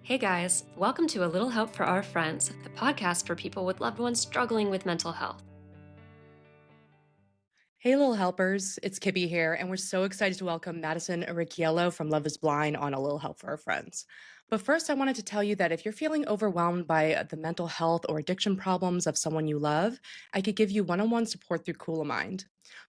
Hey guys, welcome to A Little Help for Our Friends, the podcast for people with loved ones struggling with mental health. Hey, little helpers, it's Kibby here, and we're so excited to welcome Madison Errichiello from Love is Blind on A Little Help for Our Friends. But first, I wanted to tell you that if you're feeling overwhelmed by the mental health or addiction problems of someone you love, I could give you one-on-one support through Mind.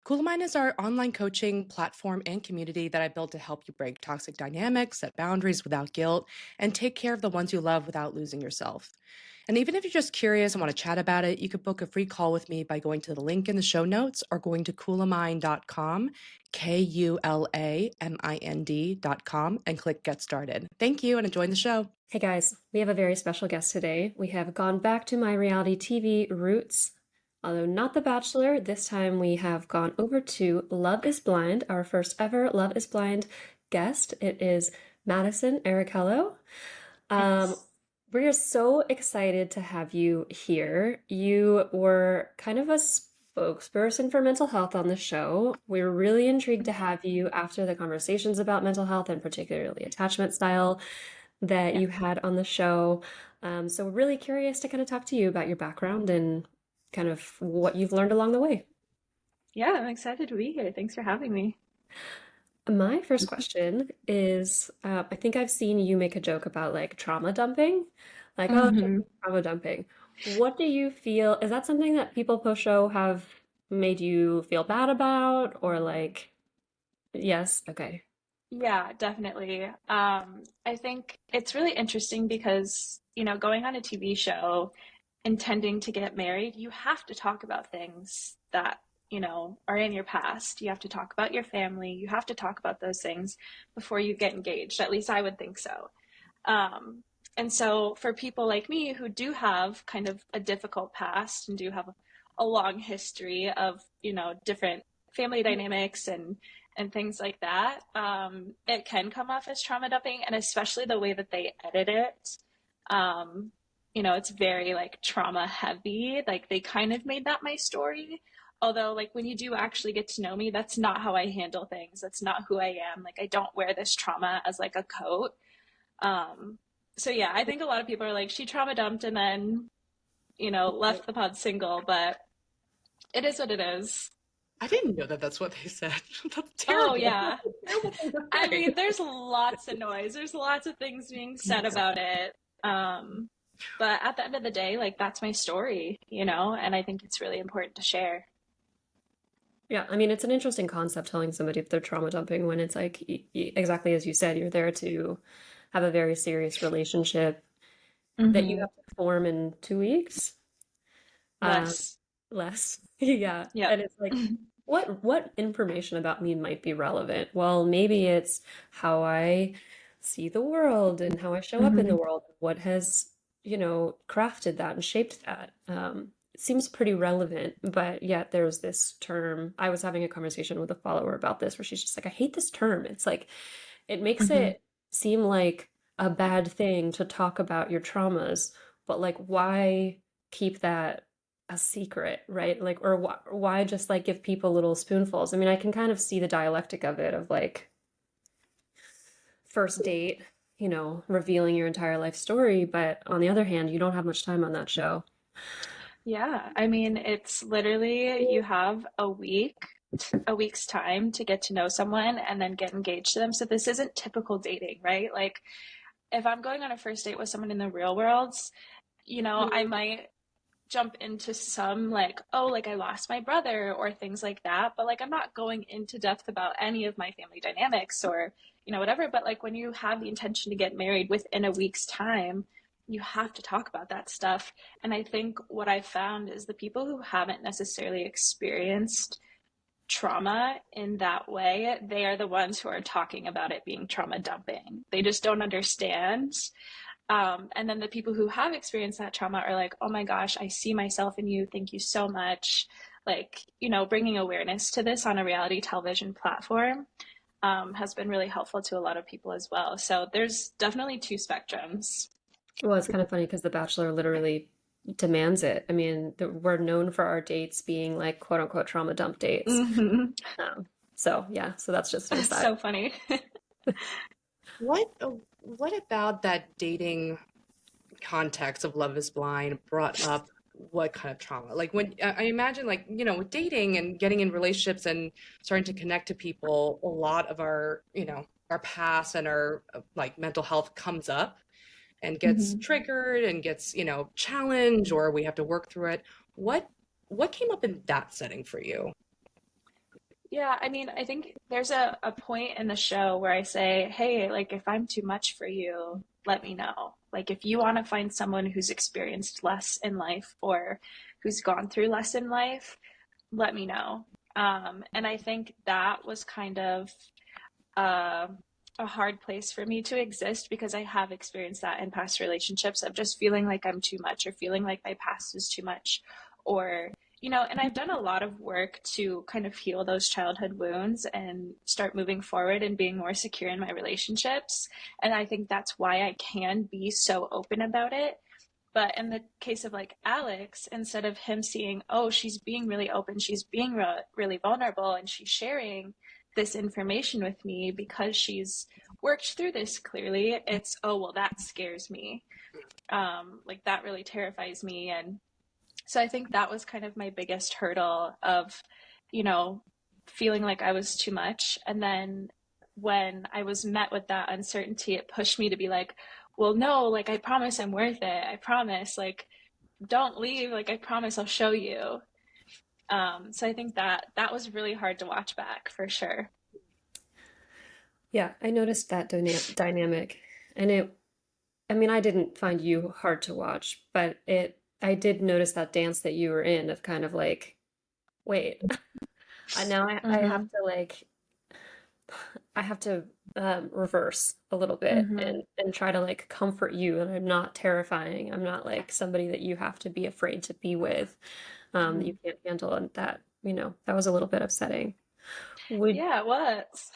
Mind is our online coaching platform and community that I built to help you break toxic dynamics, set boundaries without guilt, and take care of the ones you love without losing yourself. And even if you're just curious and want to chat about it, you could book a free call with me by going to the link in the show notes or going to coolamind.com, KULAMIND.com, and click Get Started. Thank you and enjoy the show. Hey guys, we have a very special guest today. We have gone back to my reality TV roots. Although not The Bachelor, this time we have gone over to Love is Blind, our first ever Love is Blind guest. It is Madison Errichiello. We are so excited to have you here. You were kind of a spokesperson for mental health on the show. We were really intrigued to have you after the conversations about mental health and particularly attachment style that you had on the show. So we're really curious to kind of talk to you about your background and kind of what you've learned along the way. Yeah, I'm excited to be here. Thanks for having me. My first question is, I think I've seen you make a joke about like trauma dumping, like, oh, hmm trauma dumping. What do you feel? Is that something that people post-show have made you feel bad about, or like, yes, okay. Yeah, definitely. I think it's really interesting because, going on a TV show, intending to get married, you have to talk about things that, are in your past. You have to talk about your family. You have to talk about those things before you get engaged. At least I would think so. And so for people like me who do have kind of a difficult past and do have a long history of, different family dynamics and things like that, it can come off as trauma dumping, and especially the way that they edit it. It's very like trauma heavy. Like they kind of made that my story. Although, like, when you do actually get to know me, that's not how I handle things. That's not who I am. Like, I don't wear this trauma as like a coat. So yeah, I think a lot of people are like, she trauma dumped and then, left the pod single, but it is what it is. I didn't know that that's what they said. That's Oh terrible. yeah. Terrible thing to I say. mean, there's lots of noise. There's lots of things being said about it. But at the end of the day, like that's my story, and I think it's really important to share. Yeah, I mean, it's an interesting concept telling somebody that they're trauma dumping when it's like, exactly as you said, you're there to have a very serious relationship that you hmm have to form in 2 weeks. Um, Less. less. Yeah. Yep. And it's like, what information about me might be relevant? Well, maybe it's how I see the world and how I show up in the hmm world. What has, crafted that and shaped that? It seems pretty relevant, but yet there's this term. I was having a conversation with a follower about this where she's just like, I hate this term. It's like, it makes hmm it seem like a bad thing to talk about your traumas, but like, why keep that a secret, right? Like, or why just like give people little spoonfuls? I mean, I can kind of see the dialectic of it of like first date, revealing your entire life story, but on the other hand, you don't have much time on that show. Yeah. I mean, it's literally you have a week's time to get to know someone and then get engaged to them. So this isn't typical dating, right? Like if I'm going on a first date with someone in the real world, I might jump into some like, oh, like I lost my brother or things like that. But like I'm not going into depth about any of my family dynamics or, whatever. But like when you have the intention to get married within a week's time, you have to talk about that stuff. And I think what I found is the people who haven't necessarily experienced trauma in that way, they are the ones who are talking about it being trauma dumping. They just don't understand. And then the people who have experienced that trauma are like, oh my gosh, I see myself in you. Thank you so much. Like, bringing awareness to this on a reality television platform has been really helpful to a lot of people as well. So there's definitely two spectrums. Well, it's kind of funny because The Bachelor literally demands it. I mean, we're known for our dates being like quote unquote trauma dump dates. hmm So yeah, so that's just an aside. So funny. What? what about that dating context of Love is Blind brought up what kind of trauma? Like when I imagine like, with dating and getting in relationships and starting to connect to people, a lot of our, our past and our like mental health comes up and gets Hmm. triggered and gets, challenged or we have to work through it. What what came up in that setting for you? Yeah, I mean, I think there's a point in the show where I say, hey, like, if I'm too much for you, let me know. Like, if you want to find someone who's experienced less in life or who's gone through less in life, let me know. And I think that was kind of uh, a hard place for me to exist because I have experienced that in past relationships of just feeling like I'm too much or feeling like my past is too much or and I've done a lot of work to kind of heal those childhood wounds and start moving forward and being more secure in my relationships. And I think that's why I can be so open about it. But in the case of like Alex, instead of him seeing, oh, she's being really open, she's being really vulnerable, and she's sharing this information with me because she's worked through this clearly, it's, oh, well, that scares me. Like that really terrifies me. And so I think that was kind of my biggest hurdle of, you know, feeling like I was too much. And then when I was met with that uncertainty, it pushed me to be like, well, no, like I promise I'm worth it. I promise, like, don't leave. Like I promise I'll show you. So I think that that was really hard to watch back for sure. Yeah, I noticed that dynamic, and I mean, I didn't find you hard to watch, but I did notice that dance that you were in of kind of like, wait, I have Mm-hmm. to like, I have to reverse a little bit Mm-hmm. and try to like comfort you, and I'm not terrifying. I'm not like somebody that you have to be afraid to be with. Mm-hmm. You can't handle, and that, that was a little bit upsetting. Would Yeah, it was.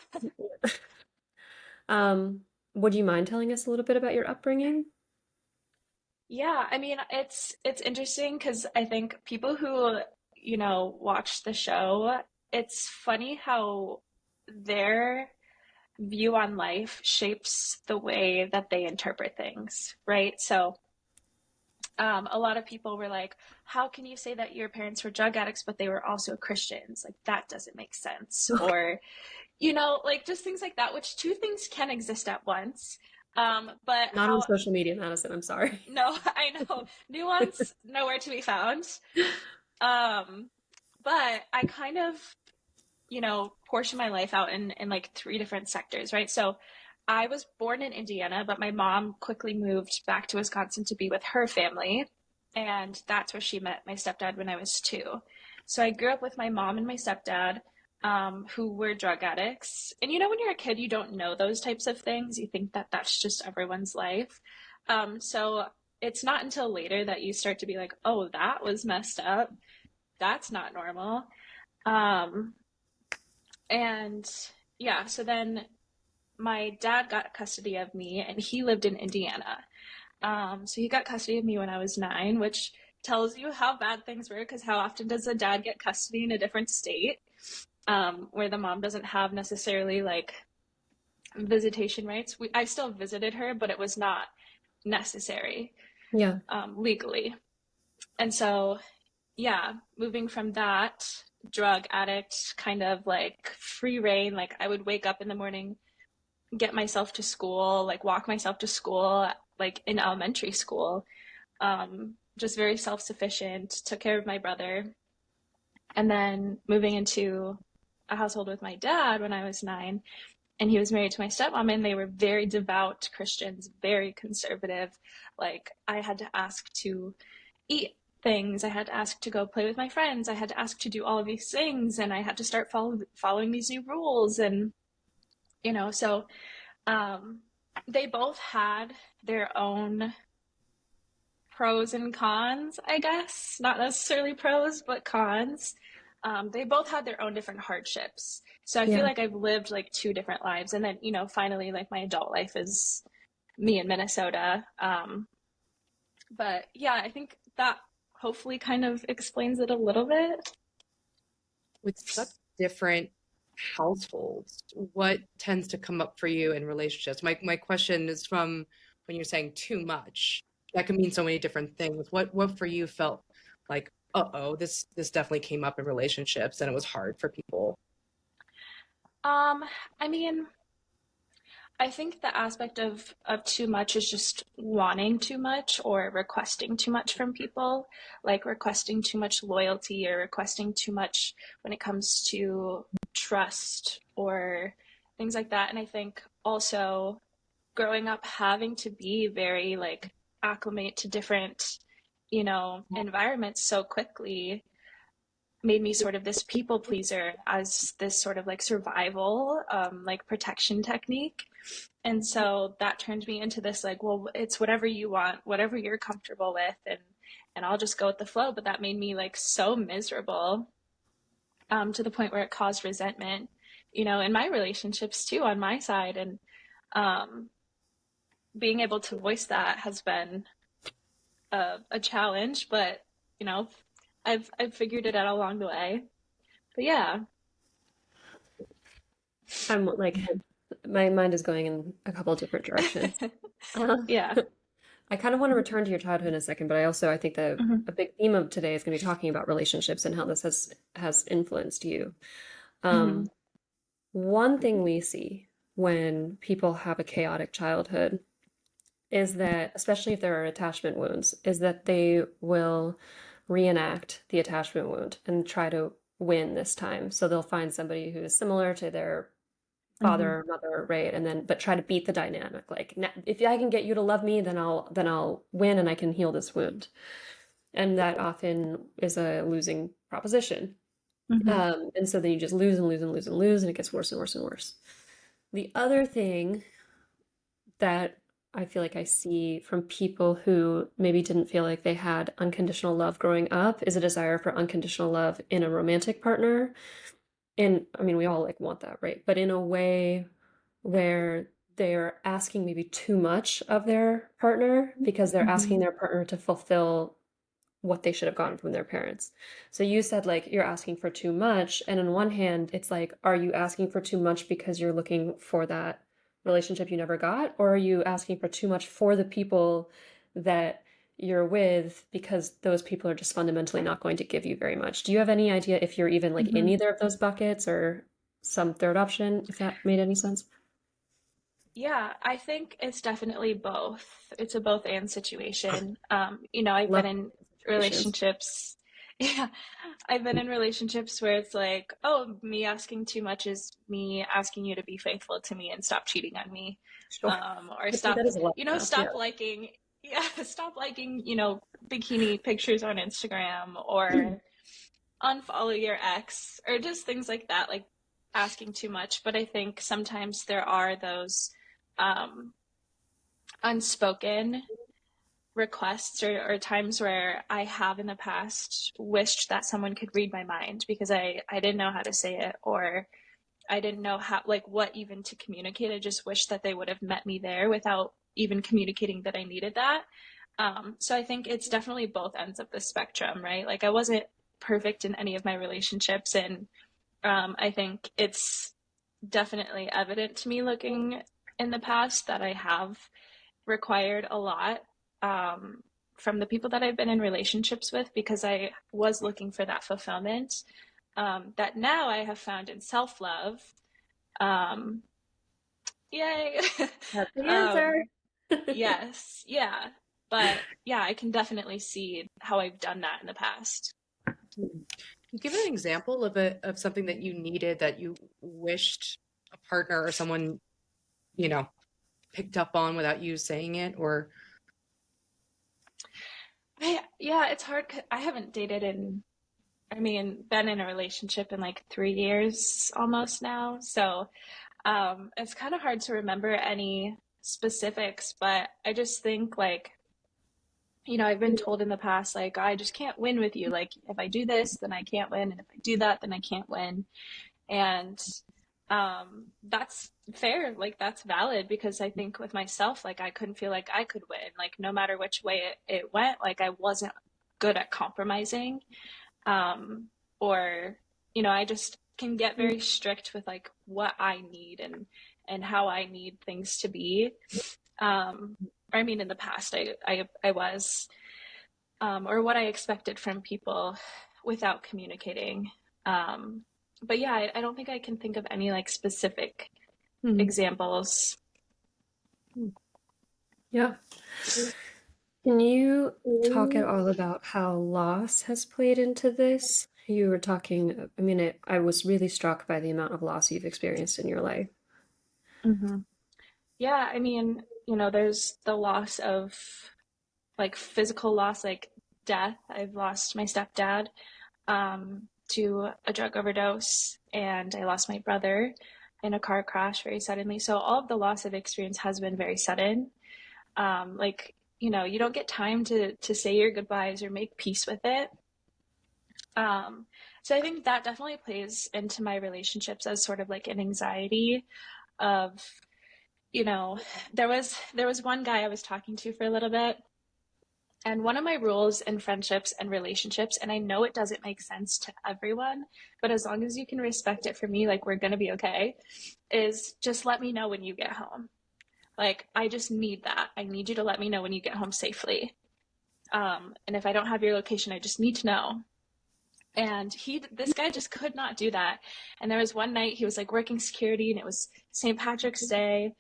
um would you mind telling us a little bit about your upbringing? Yeah, I mean, it's interesting because I think people who, watch the show, it's funny how their view on life shapes the way that they interpret things, right? So, a lot of people were like, "How can you say that your parents were drug addicts, but they were also Christians? Like that doesn't make sense." Or, like just things like that, which two things can exist at once. But Not on how social media, Madison, I'm sorry. No, I know. Nuance nowhere to be found. Um, but I kind of, portion my life out in like three different sectors, right? So I was born in Indiana, but my mom quickly moved back to Wisconsin to be with her family. And that's where she met my stepdad when I was 2. So I grew up with my mom and my stepdad, who were drug addicts. And when you're a kid, you don't know those types of things. You think that that's just everyone's life. So it's not until later that you start to be like, oh, that was messed up. That's not normal. Um, and yeah, so then my dad got custody of me and he lived in Indiana. So he got custody of me when I was 9, which tells you how bad things were because how often does a dad get custody in a different state, where the mom doesn't have necessarily like visitation rights? I still visited her, but it was not necessary, Yeah. legally. And so, yeah, moving from that drug addict kind of like free reign, like I would wake up in the morning, get myself to school, like walk myself to school, like in elementary school, just very self sufficient, took care of my brother. And then moving into a household with my dad when I was 9, and he was married to my stepmom, and they were very devout Christians, very conservative. Like I had to ask to eat things, I had to ask to go play with my friends, I had to ask to do all of these things, and I had to start following these new rules. And so um, they both had their own pros and cons, I guess. Not necessarily pros, but cons. They both had their own different hardships. So I feel Yeah. like I've lived like two different lives. And then, finally, like my adult life is me in Minnesota. But yeah, I think that hopefully kind of explains it a little bit. With such different households, what tends to come up for you in relationships? My question is from when you're saying too much, that can mean so many different things. What for you felt like, uh-oh, this definitely came up in relationships and it was hard for people? Um, I mean, I think the aspect of too much is just wanting too much or requesting too much from people, like requesting too much loyalty or requesting too much when it comes to trust or things like that. And I think also growing up having to be very like acclimate to different, environments so quickly made me sort of this people pleaser as this sort of like survival, like protection technique. And so that turned me into this like, well, it's whatever you want, whatever you're comfortable with, and I'll just go with the flow. But that made me like so miserable, to the point where it caused resentment, in my relationships too, on my side. And um, being able to voice that has been a challenge, but you know, I've figured it out along the way. But yeah. I'm like, my mind is going in a couple of different directions. Uh, Yeah. I kind of want to return to your childhood in a second, but I think that Hmm. a big theme of today is going to be talking about relationships and how this has influenced you. Hmm. Um, One thing we see when people have a chaotic childhood is that, especially if there are attachment wounds, is that they will reenact the attachment wound and try to win this time. So they'll find somebody who is similar to their Hmm. father or mother, right? And then but try to beat the dynamic. Like, if I can get you to love me, then I'll win and I can heal this wound. And that often is a losing proposition. Hmm. And so then you just lose and lose and lose and lose, and it gets worse and worse and worse. The other thing that I feel like I see from people who maybe didn't feel like they had unconditional love growing up is a desire for unconditional love in a romantic partner. And I mean, we all like want that, right? But in a way where they're asking maybe too much of their partner because they're asking Hmm. their partner to fulfill what they should have gotten from their parents. So you said like you're asking for too much, and on one hand, it's like, are you asking for too much because you're looking for that relationship you never got, or are you asking for too much for the people that you're with because those people are just fundamentally not going to give you very much? Do you have any idea if you're even like in Hmm. either of those buckets or some third option, if that made any sense? Yeah, I think it's definitely both. It's a both and situation. I've Love been in situations. relationships. Yeah, I've been in relationships where it's like, oh, me asking too much is me asking you to be faithful to me and stop cheating on me. Sure. Or I think that is a lot enough. Yeah. stop liking, yeah, stop liking, bikini pictures on Instagram, or unfollow your ex, or just things like that, like asking too much. But I think sometimes there are those um, unspoken requests, or times where I have in the past wished that someone could read my mind because I didn't know how to say it, or I didn't know how, like, what even to communicate. I just wish that they would have met me there without even communicating that I needed that. So I think it's definitely both ends of the spectrum, right? Like, I wasn't perfect in any of my relationships, and I think it's definitely evident to me looking in the past that I have required a lot, from the people that I've been in relationships with, because I was looking for that fulfillment, that now I have found in self love. Um, Yay! That's the answer. um, yes, yeah. But yeah, I can definitely see how I've done that in the past. Can you give an example of something that you needed that you wished a partner or someone, you know, picked up on without you saying it? Or Yeah, it's hard. I haven't dated been in a relationship in like 3 years almost now. So it's kind of hard to remember any specifics, but I just think like, I've been told in the past, like, I just can't win with you. Like, if I do this, then I can't win. And if I do that, then I can't win. And that's fair. Like, that's valid, because I think with myself, like, I couldn't feel like I could win. Like, no matter which way it went, like, I wasn't good at compromising. Um, or, I just can get very strict with like what I need and how I need things to be. I mean, in the past, I was, or what I expected from people without communicating. Um, but yeah, I don't think I can think of any like specific examples. Yeah. Can you talk at all about how loss has played into this? You were talking, I mean, I was really struck by the amount of loss you've experienced in your life. Hmm. Yeah, I mean, there's the loss of like physical loss, like death. I've lost my stepdad to a drug overdose, and I lost my brother in a car crash very suddenly. So all of the loss I've experienced has been very sudden. Like, you don't get time to say your goodbyes or make peace with it. Um, so I think that definitely plays into my relationships as sort of like an anxiety of, you know, there was one guy I was talking to for a little bit, and one of my rules in friendships and relationships, and I know it doesn't make sense to everyone, but as long as you can respect it for me, like we're gonna be okay, is just let me know when you get home. Like I just need that. I need you to let me know when you get home safely. And if I don't have your location, I just need to know. And this guy just could not do that. And there was one night he was like working security, and it was St. Patrick's Day.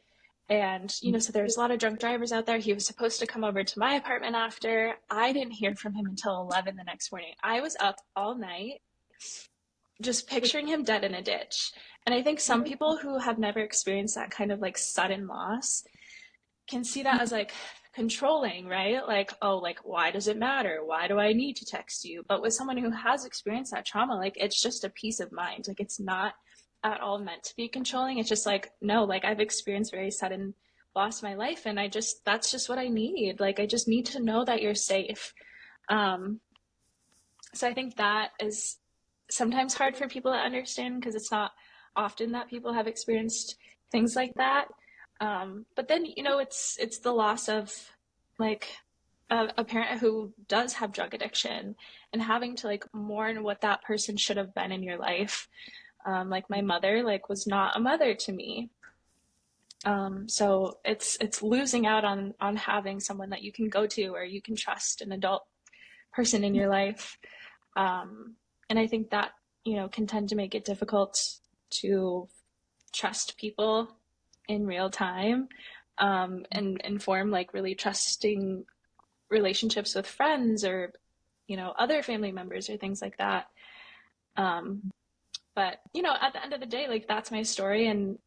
And, so there was a lot of drunk drivers out there. He was supposed to come over to my apartment after. I didn't hear from him until 11 the next morning. I was up all night just picturing him dead in a ditch. And I think some people who have never experienced that kind of like sudden loss can see that as like controlling, right? Like, oh, like, why does it matter? Why do I need to text you? But with someone who has experienced that trauma, like, it's just a peace of mind. Like, it's not at all meant to be controlling. It's just like, no, like, I've experienced very sudden loss in my life, and that's just what I need. Like, I just need to know that you're safe. Um, so I think that is sometimes hard for people to understand because it's not often that people have experienced things like that. But then it's the loss of like a parent who does have drug addiction and having to like mourn what that person should have been in your life. Like my mother like was not a mother to me. So it's losing out on having someone that you can go to or you can trust, an adult person in your life. And I think that, can tend to make it difficult to trust people in real time, and form like really trusting relationships with friends or, other family members or things like that. Um, but, at the end of the day, like that's my story. And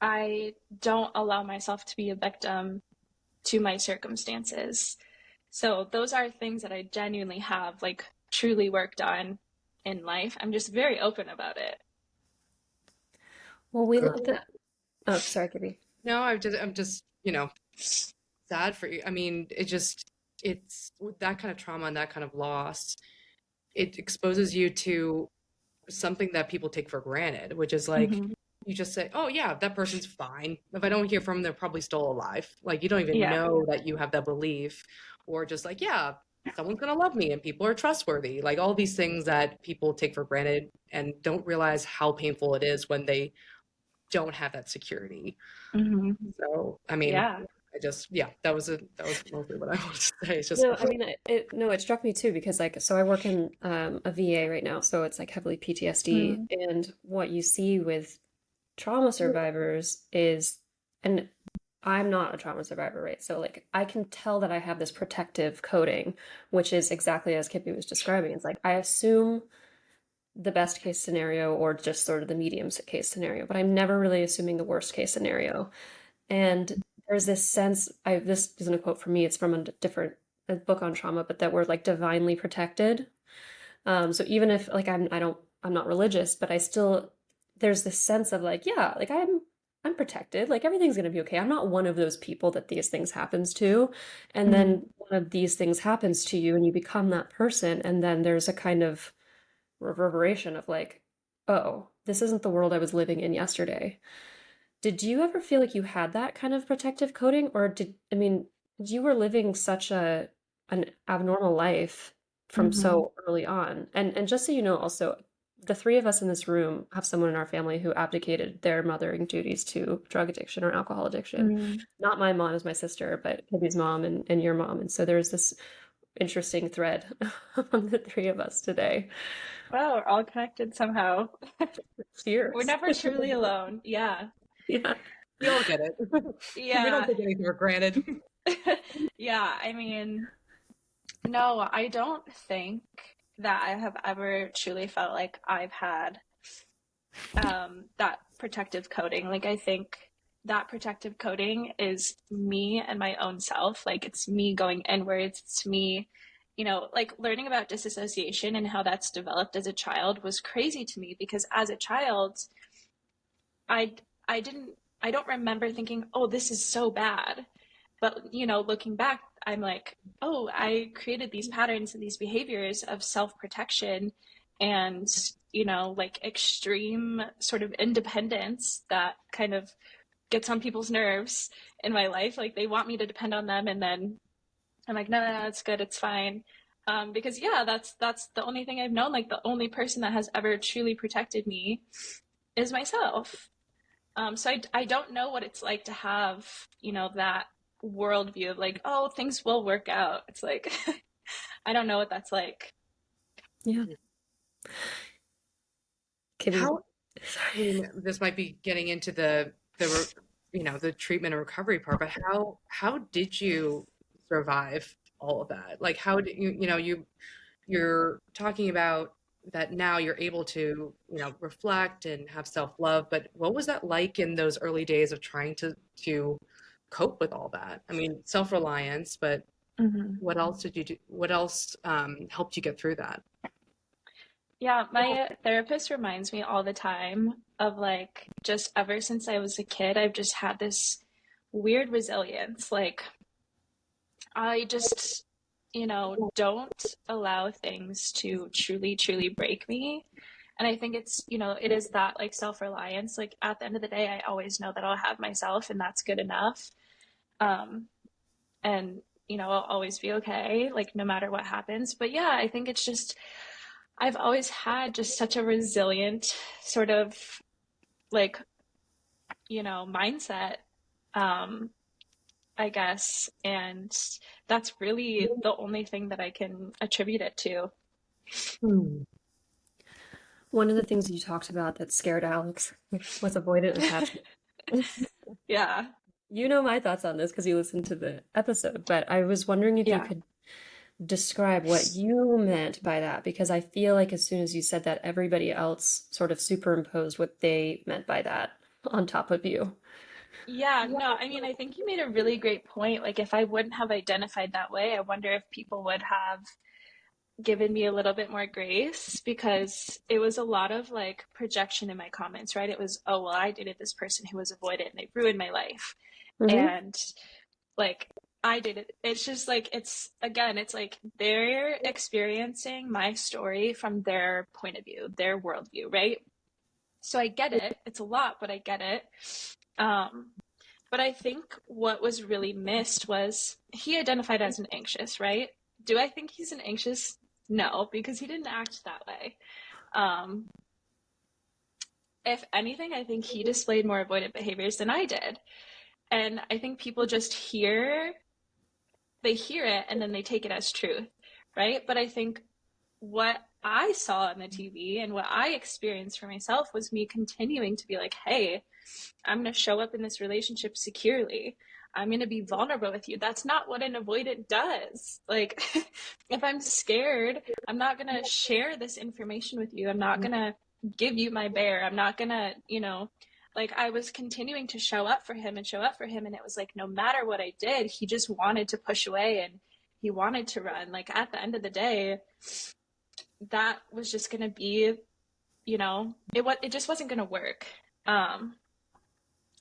I don't allow myself to be a victim to my circumstances. So those are things that I genuinely have like truly worked on in life. I'm just very open about it. Well, we love that. Oh, sorry, Gibby. No, I'm just, sad for you. I mean, it's with that kind of trauma and that kind of loss, it exposes you to something that people take for granted, which is like Mm-hmm. you just say, "Oh yeah, that person's fine. If I don't hear from them, they're probably still alive." Like you don't even Yeah. know that you have that belief, or just like, "Yeah, someone's gonna love me and people are trustworthy." Like all these things that people take for granted and don't realize how painful it is when they don't have that security. Mm-hmm. So, I mean, Yeah. yeah, that was mostly what I wanted to say. It's just, No, I mean, it struck me too because like, so I work in a VA right now, so it's like heavily PTSD, Mm-hmm. and what you see with trauma survivors is, and I'm not a trauma survivor, right? So like I can tell that I have this protective coding, which is exactly as Kippy was describing. It's like I assume the best case scenario or just sort of the medium case scenario, but I'm never really assuming the worst case scenario. And there's this sense, this isn't a quote from me, it's from a book on trauma, but that we're like divinely protected. So even if like I'm not religious, but I still, there's this sense of like, yeah, like I'm protected. Like everything's gonna be okay. I'm not one of those people that these things happens to. And Mm-hmm. then one of these things happens to you and you become that person. And then there's a kind of reverberation of like, oh, this isn't the world I was living in yesterday. Did you ever feel like you had that kind of protective coding, or I mean, you were living such an abnormal life from Mm-hmm. so early on. And just so you know, also the three of us in this room have someone in our family who abdicated their mothering duties to drug addiction or alcohol addiction. Mm. Not my mom is my sister, but Libby's mom and your mom. And so there's this interesting thread among the three of us today. Wow, we're all connected somehow. We're Cheers. never truly alone. Yeah. Yeah. We all get it. We don't Yeah. take anything for granted. Yeah, I mean, no, I don't think that I have ever truly felt like I've had that protective coating. Like, I think that protective coating is me and my own self. Like, it's me going inwards. It's me, like learning about disassociation and how that's developed as a child was crazy to me because as a child, I I didn't I don't remember thinking, "Oh, this is so bad." But, looking back, I'm like, "Oh, I created these patterns and these behaviors of self-protection and, like extreme sort of independence that kind of gets on people's nerves in my life. Like they want me to depend on them and then I'm like, no, no, no, it's good, it's fine." Because yeah, that's the only thing I've known. Like the only person that has ever truly protected me is myself. So I don't know what it's like to have, that worldview of like, oh, things will work out. It's like, I don't know what that's like. Yeah. Kibby. How, I mean, this might be getting into the treatment and recovery part, but how did you survive all of that? Like, how did you're talking about that now you're able to, reflect and have self-love, but what was that like in those early days of trying to cope with all that? I mean, self-reliance, but Mm-hmm. what else did you do? What else helped you get through that? Yeah, my therapist reminds me all the time of like, just ever since I was a kid, I've just had this weird resilience. Like, I just, don't allow things to truly, truly break me. And I think it's, it is that like self-reliance. Like at the end of the day, I always know that I'll have myself and that's good enough. Um, and, I'll always be okay, like no matter what happens. But yeah, I think it's just, I've always had just such a resilient sort of like, mindset. Um, I guess. And that's really the only thing that I can attribute it to. Hmm. One of the things you talked about that scared Alex was avoidant attachment. Yeah. You know my thoughts on this because you listened to the episode, but I was wondering if you Yeah. could describe what you meant by that because I feel like as soon as you said that, everybody else sort of superimposed what they meant by that on top of you. Yeah. No, I mean, I think you made a really great point. Like, if I wouldn't have identified that way, I wonder if people would have given me a little bit more grace because it was a lot of like projection in my comments, right? It was, oh, well, I dated this person who was avoidant and they ruined my life. Hmm. And like I did it. It's just like it's like they're experiencing my story from their point of view, their worldview, right? So I get it. It's a lot, but I get it. Um, but I think what was really missed was he identified as an anxious, right? Do I think he's an anxious? No, because he didn't act that way. Um, if anything, I think he displayed more avoidant behaviors than I did. And I think people just they hear it and then they take it as truth, right? But I think what I saw on the TV and what I experienced for myself was me continuing to be like, hey, I'm going to show up in this relationship securely. I'm going to be vulnerable with you. That's not what an avoidant does. Like, if I'm scared, I'm not going to share this information with you. I'm not going to give you my bear. I'm not going to, like I was continuing to show up for him and show up for him. And it was like, no matter what I did, he just wanted to push away and he wanted to run. Like at the end of the day, that was just going to be, it just wasn't going to work.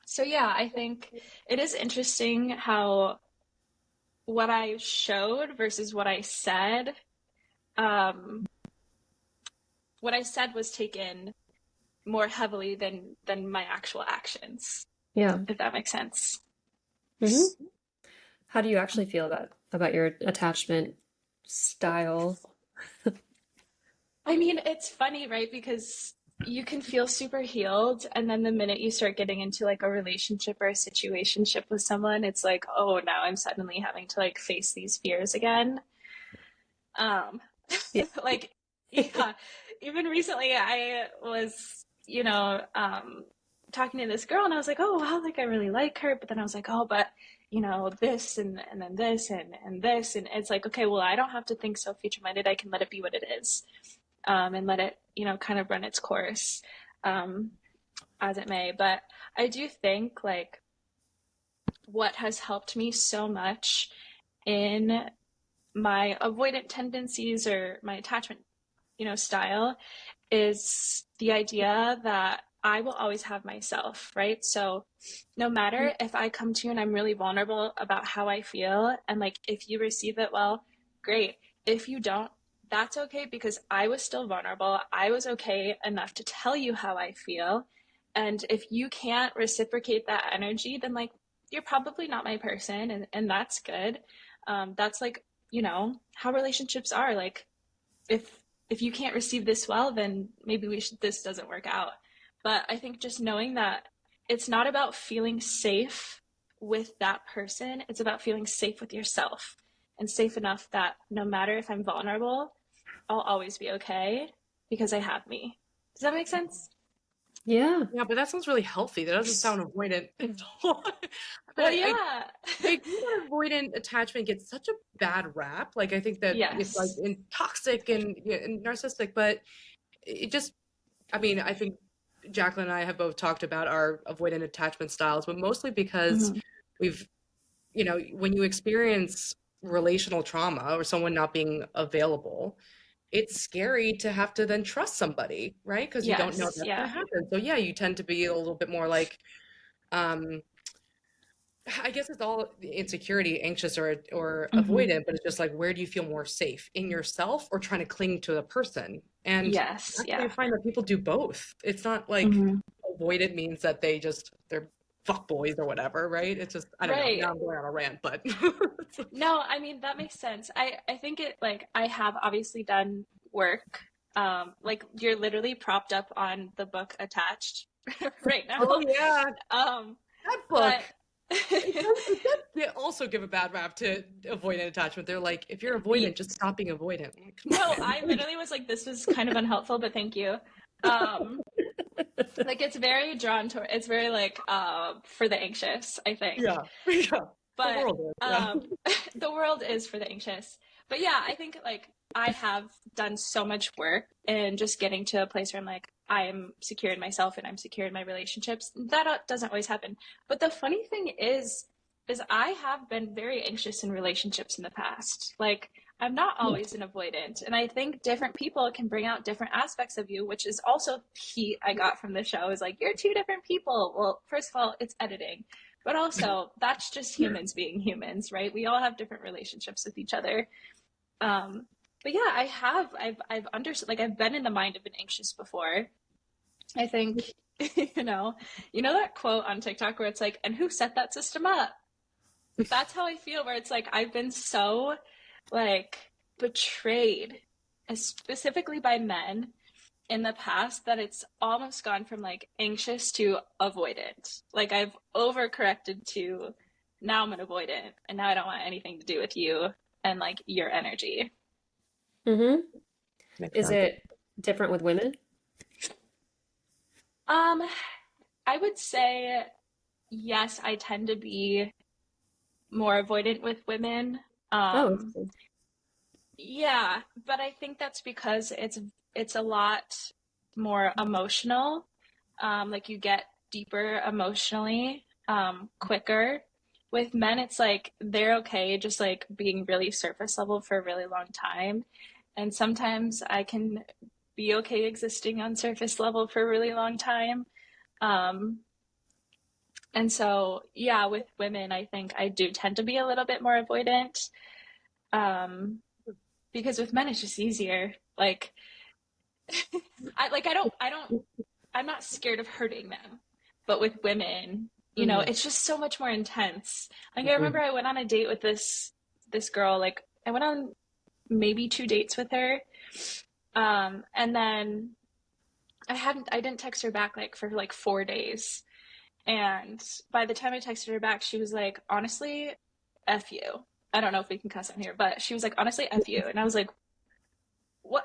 So yeah, I think it is interesting how what I showed versus um, what I said was taken more heavily than my actual actions, Yeah. if that makes sense. Hmm. How do you actually feel about your attachment style? I mean, it's funny, right? Because you can feel super healed, and then the minute you start getting into like a relationship or a situationship with someone, it's like, oh, now I'm suddenly having to like face these fears again. Um, Yeah. like, yeah, even recently I was, talking to this girl and I was like, oh, wow, like I really like her. But then I was like, oh, but this and then this and this. And it's like, okay, well, I don't have to think so future minded. I can let it be what it is, and let it, kind of run its course, um, as it may. But I do think like what has helped me so much in my avoidant tendencies or my attachment, style is the idea that I will always have myself, right? So no matter if I come to you and I'm really vulnerable about how I feel, and like if you receive it well, great. If you don't, that's okay because I was still vulnerable. I was okay enough to tell you how I feel. And if you can't reciprocate that energy, then like you're probably not my person, and that's good. That's like, how relationships are. Like if if you can't receive this well, then maybe this doesn't work out. But I think just knowing that it's not about feeling safe with that person, it's about feeling safe with yourself and safe enough that no matter if I'm vulnerable, I'll always be okay because I have me. Does that make sense? Yeah. Yeah, but that sounds really healthy. That doesn't sound avoidant at all. But Well, I yeah. I agree that avoidant attachment gets such a bad rap. Like I think that it's like Yes. toxic and, yeah, and narcissistic, but it just, I mean, I think Jacqueline and I have both talked about our avoidant attachment styles, but mostly because Mm-hmm. we've, when you experience relational trauma or someone not being available, it's scary to have to then trust somebody, right? Because you don't know Yes. that's going Yeah. to happen. So yeah, you tend to be a little bit more like, um, I guess it's all insecurity, anxious or Mm-hmm. avoidant, but it's just like where do you feel more safe in yourself or trying to cling to the person? And Yes. actually, I Yeah. find that people do both. It's not like Mm-hmm. avoidant means that they're fuck boys or whatever, right? It's just I don't know. Right. Now I'm going on a rant, but No, I mean that makes sense. I think it like I have obviously done work. Like you're literally propped up on the book attached right oh now. yeah, Um, that but book. It does also give a bad rap to avoidant attachment. They're like, if you're avoidant, just stop being avoidant. I'm like, come no, on. I literally was like, this was kind of unhelpful, but thank you. Um, like it's very drawn toward. It's very like for the anxious, I think. Yeah, yeah. The But world is, yeah. the world is for the anxious. But yeah, I think like I have done so much work in just getting to a place where I'm like, I am secure in myself and I'm secure in my relationships. That doesn't always happen. But the funny thing is I have been very anxious in relationships in the past. Like I'm not always an avoidant. And I think different people can bring out different aspects of you, which is also heat I got from the show is like, you're two different people. Well, first of all, it's editing. But also, that's just humans being humans, right? We all have different relationships with each other. Um, but yeah, I've understood, like, I've been in the mind of an anxious before. I think, that quote on TikTok where it's like, and who set that system up? That's how I feel, where it's like, I've been so, like, betrayed, specifically by men in the past that it's almost gone from like anxious to avoidant. Like I've overcorrected to now I'm an avoidant and now I don't want anything to do with you and like your energy. Mm-hmm. Makes Is sense. it different with women? Um, I would say yes, I tend to be more avoidant with women. Oh, Um, interesting. yeah, but I think that's because it's a lot more emotional. Like you get deeper emotionally, quicker. With men, it's like they're okay just like being really surface level for a really long time. And sometimes I can be okay existing on surface level for a really long time. Um, and so, yeah, with women, I think I do tend to be a little bit more avoidant. Um, because with men, it's just easier. Like, I'm not scared of hurting them. But with women, Mm, it's just so much more intense. Like I remember mm, I went on a date with this girl, like I went on maybe two dates with her And then I didn't text her back like for like 4 days. And by the time I texted her back, she was like, honestly, F you. I don't know if we can cuss on here, but she was like, honestly, F you. And I was like, what?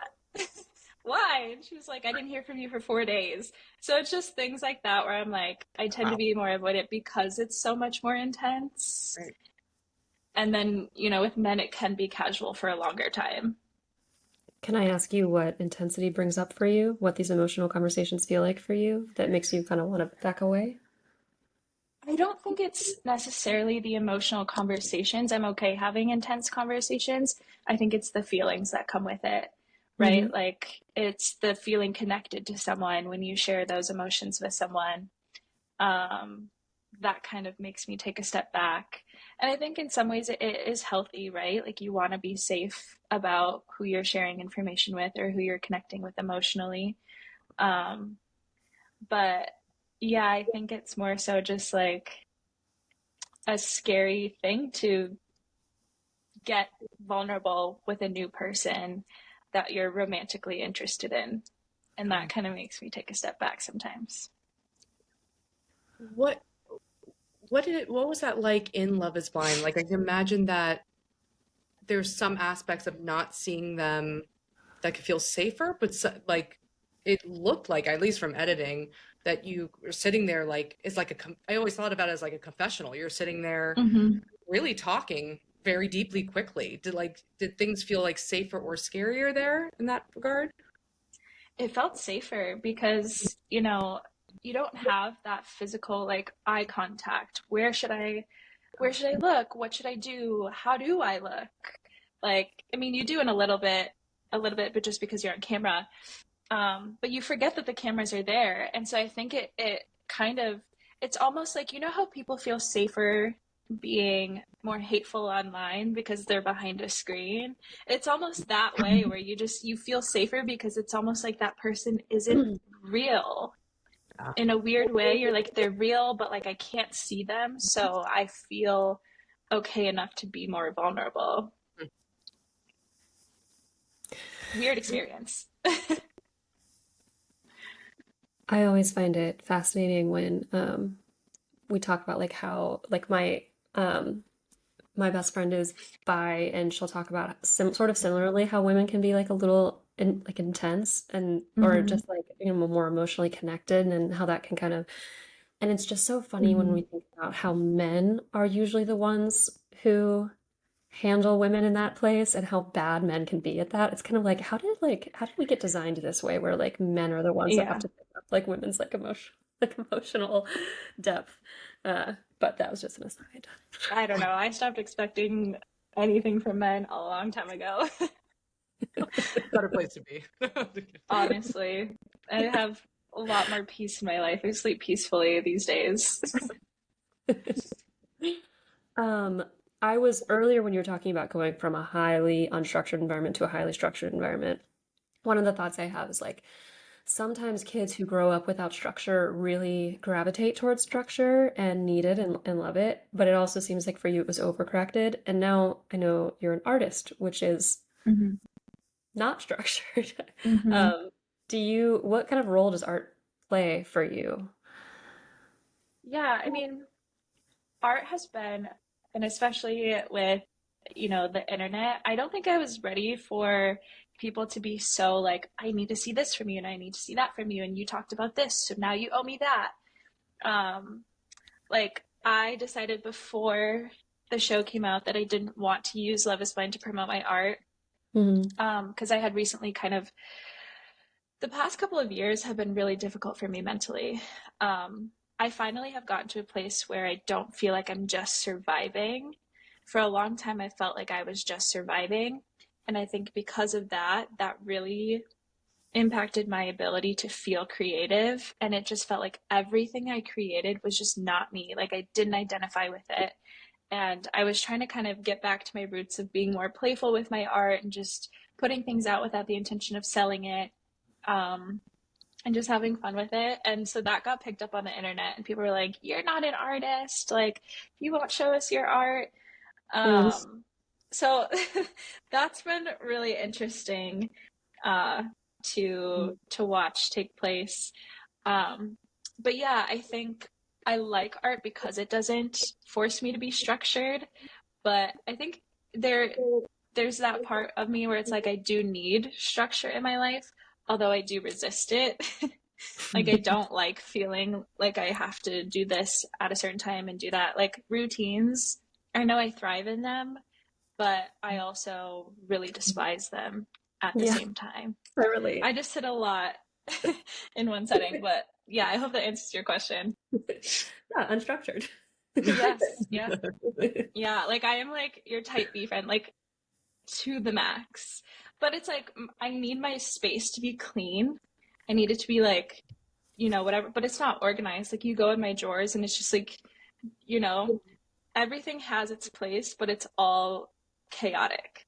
Why? And she was like, I didn't hear from you for 4 days. So it's just things like that where I'm like, I tend to Wow. be more avoidant because it's so much more intense. Right. And then, with men, it can be casual for a longer time. Can I ask you what intensity brings up for you? What these emotional conversations feel like for you that makes you kind of want to back away? I don't think it's necessarily the emotional conversations. I'm okay having intense conversations. I think it's the feelings that come with it, Hmm. right? Like it's the feeling connected to someone when you share those emotions with someone. Um, that kind of makes me take a step back. And I think in some ways it is healthy, right? Like you want to be safe about who you're sharing information with or who you're connecting with emotionally. Um, but yeah, I think it's more so just like a scary thing to get vulnerable with a new person that you're romantically interested in. And that kind of makes me take a step back sometimes. What what was that like in Love is Blind? Like I can imagine that there's some aspects of not seeing them that could feel safer, but so, like it looked like, at least from editing, that you were sitting there like it's like I always thought about it as like a confessional. You're sitting there Mm-hmm. really talking very deeply quickly. Did things feel like safer or scarier there in that regard? It felt safer because, you don't have that physical like eye contact. Where should I look? What should I do? How do I look? Like, I mean, you do in a little bit, but just because you're on camera. But you forget that the cameras are there. And so I think it kind of, it's almost like, how people feel safer being more hateful online because they're behind a screen. It's almost that way where you feel safer because it's almost like that person isn't real Yeah. in a weird way. You're like, they're real, but like I can't see them. So I feel okay enough to be more vulnerable. Weird experience. I always find it fascinating when we talk about like how like um my best friend is bi and she'll talk about sort of similarly how women can be like a little like intense and or Mm-hmm. just like more emotionally connected and how that can kind of and it's just so funny when Mm-hmm. we think about how men are usually the ones who handle women in that place and how bad men can be at that. It's kind of like how did we get designed this way where like men are the ones that have Yeah. to pick up like women's like emotional depth. But that was just an aside. I don't know. I stopped expecting anything from men a long time ago. Better place to be. Honestly, I have a lot more peace in my life. I sleep peacefully these days. Um, I was earlier when you were talking about going from a highly unstructured environment to a highly structured environment. One of the thoughts I have is like sometimes kids who grow up without structure really gravitate towards structure and need it and love it. But it also seems like for you it was overcorrected. And now I know you're an artist, which is Hmm. not structured. Hmm. Um, what kind of role does art play for you? Yeah, I mean, art has been, and especially with, the internet, I don't think I was ready for people to be so like, I need to see this from you and I need to see that from you. And you talked about this, so now you owe me that. Um, like I decided before the show came out that I didn't want to use Love is Blind to promote my art. Hmm. Because I had recently the past couple of years have been really difficult for me mentally. I finally have gotten to a place where I don't feel like I'm just surviving. For a long time, I felt like I was just surviving. And I think because of that, that really impacted my ability to feel creative. And it just felt like everything I created was just not me. Like I didn't identify with it. And I was trying to kind of get back to my roots of being more playful with my art and just putting things out without the intention of selling it. Um, and just having fun with it. And so that got picked up on the internet, and people were like, "You're not an artist. Like, you won't show us your art." Mm. So that's been really interesting. to watch take place. Um, but yeah, I think I like art because it doesn't force me to be structured. But I think there there's that part of me where it's like I do need structure in my life, although I do resist it. Like I don't like feeling like I have to do this at a certain time and do that. Like routines, I know I thrive in them, but I also really despise them at the Yeah, same time. I relate. I just said a lot in one setting, but yeah, I hope that answers your question. Yeah, unstructured. Yes, yeah. Yeah, like I am like your type B friend, like to the max. But it's like I need my space to be clean. I need it to be like, whatever, but it's not organized. Like you go in my drawers and it's just like, you know, everything has its place, but it's all chaotic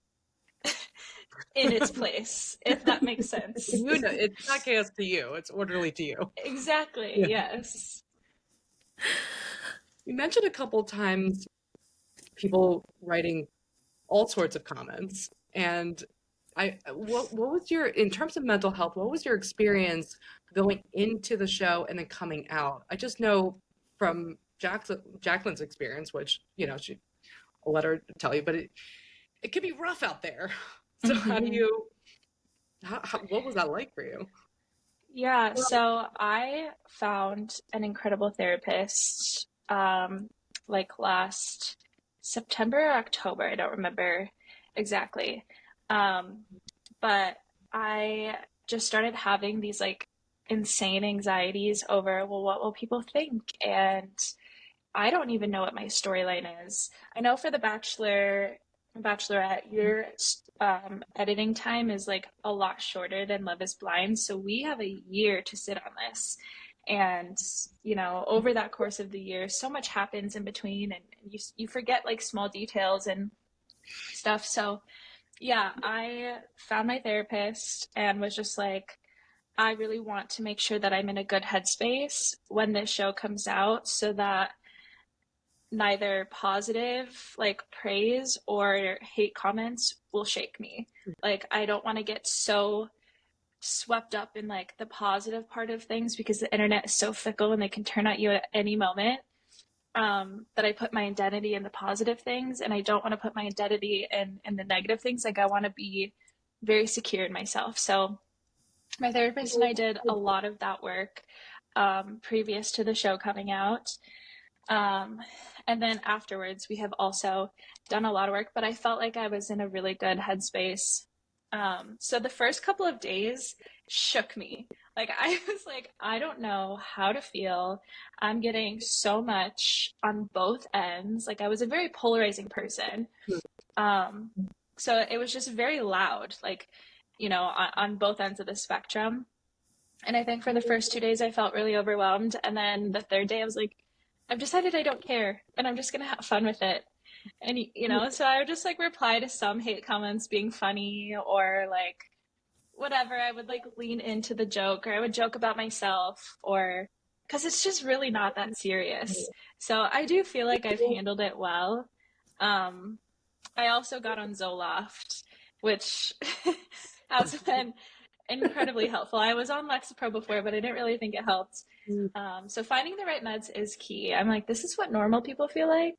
in its place, if that makes sense. You know, it's not chaos to you, it's orderly to you. Exactly, Yeah. yes. You mentioned a couple times people writing all sorts of comments. And what was your, in terms of mental health, what was your experience going into the show and then coming out? I just know from Jacqueline's experience, which, I'll let her tell you, but it can be rough out there. So Hmm. what was that like for you? Yeah, so I found an incredible therapist like last September or October, I don't remember exactly. Um, but I just started having these like insane anxieties over, well, what will people think? And I don't even know what my storyline is. I know for the Bachelorette, your editing time is like a lot shorter than Love is Blind. So we have a year to sit on this. And, over that course of the year, so much happens in between and you forget like small details and stuff. So yeah, I found my therapist and was just like, I really want to make sure that I'm in a good headspace when this show comes out so that neither positive like praise or hate comments will shake me. Like I don't want to get so swept up in like the positive part of things because the internet is so fickle and they can turn at you at any moment. That I put my identity in the positive things and I don't want to put my identity in the negative things. Like I want to be very secure in myself. So my therapist and I did a lot of that work previous to the show coming out. Um, and then afterwards, we have also done a lot of work, but I felt like I was in a really good headspace. So the first couple of days shook me. Like, I was like, I don't know how to feel. I'm getting so much on both ends. Like, I was a very polarizing person. Um, so it was just very loud, like, on both ends of the spectrum. And I think for the first 2 days, I felt really overwhelmed. And then the third day, I was like, I've decided I don't care and I'm just going to have fun with it. And, so I would just like reply to some hate comments being funny or like whatever. I would like lean into the joke or I would joke about myself or because it's just really not that serious. So I do feel like I've handled it well. Um, I also got on Zoloft, which has been incredibly helpful. I was on Lexapro before, but I didn't really think it helped. So finding the right meds is key. I'm like, this is what normal people feel like.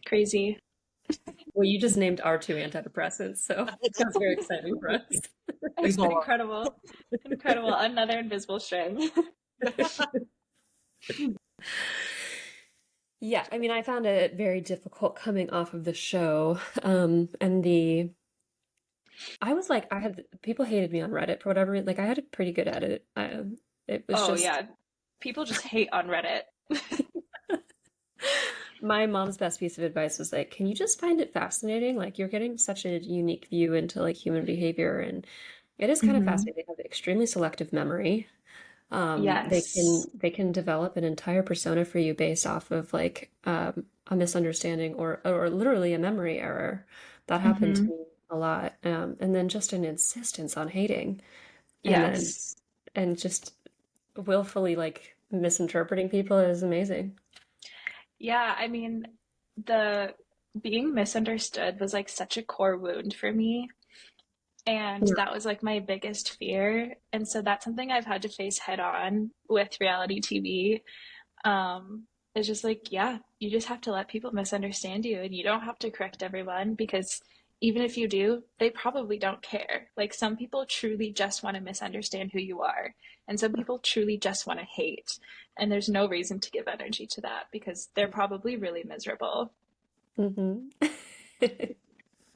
Crazy. Well, you just named our two antidepressants, so that's very exciting for us. Incredible. Incredible. Another invisible string. Yeah, I mean, I found it very difficult coming off of the show. And I was like, I had people hated me on Reddit for whatever reason. Like, I had a pretty good edit. It was Oh, just yeah. People just hate on Reddit. my mom's best piece of advice was like, can you just find it fascinating? Like, you're getting such a unique view into like human behavior, and it is kind of Mm-hmm. fascinating. They have extremely selective memory. Yes. They can develop an entire persona for you based off of like a misunderstanding or literally a memory error. That happened to Mm-hmm. me a lot. And then just an insistence on hating, and then Yes. and just willfully like misinterpreting people is amazing. Yeah, I mean, the being misunderstood was like such a core wound for me. And that was like my biggest fear. And so that's something I've had to face head on with reality TV. It's just like, yeah, you just have to let people misunderstand you and you don't have to correct everyone because even if you do, they probably don't care. Like some people truly just want to misunderstand who you are, and some people truly just want to hate. And there's no reason to give energy to that because they're probably really miserable. Hmm.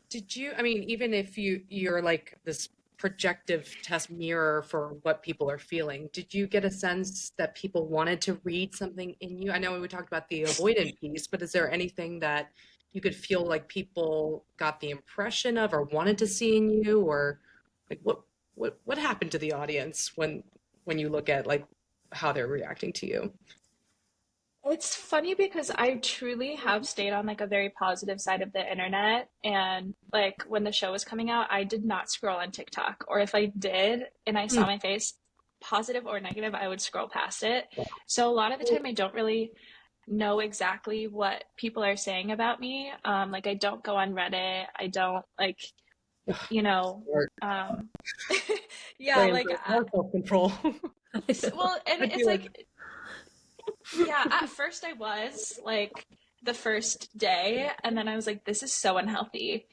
Did you, I mean, even if you're like this projective test mirror for what people are feeling, did you get a sense that people wanted to read something in you? I know we talked about the avoidant piece, but is there anything that you could feel like people got the impression of or wanted to see in you, or like what happened to the audience when you look at like how they're reacting to you? It's funny because I truly have stayed on like a very positive side of the internet. And like when the show was coming out, I did not scroll on TikTok. Or if I did and I saw my face, positive or negative, I would scroll past it. So a lot of the time, I don't really know exactly what people are saying about me. Like I don't go on Reddit. I don't like, you know, Or um, yeah, playing like, more self-control. well, and I it's feel like like, yeah, at first I was like the first day, and then I was like, this is so unhealthy.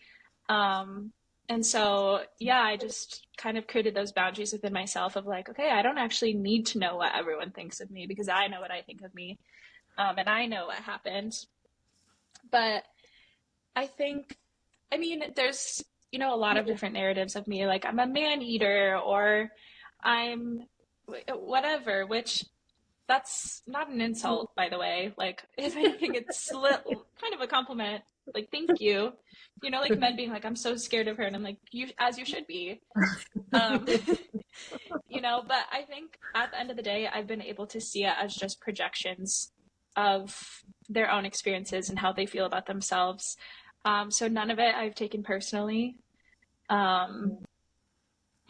Um, and so, yeah, I just kind of created those boundaries within myself of like, okay, I don't actually need to know what everyone thinks of me because I know what I think of me, and I know what happened. But I think, I mean, there's, a lot of different narratives of me, like I'm a man eater or I'm whatever, which that's not an insult, by the way. Like, if anything, it's kind of a compliment. Like, thank you. Like men being like, I'm so scared of her. And I'm like, you, as you should be. Um, but I think at the end of the day, I've been able to see it as just projections of their own experiences and how they feel about themselves. So none of it I've taken personally. Um,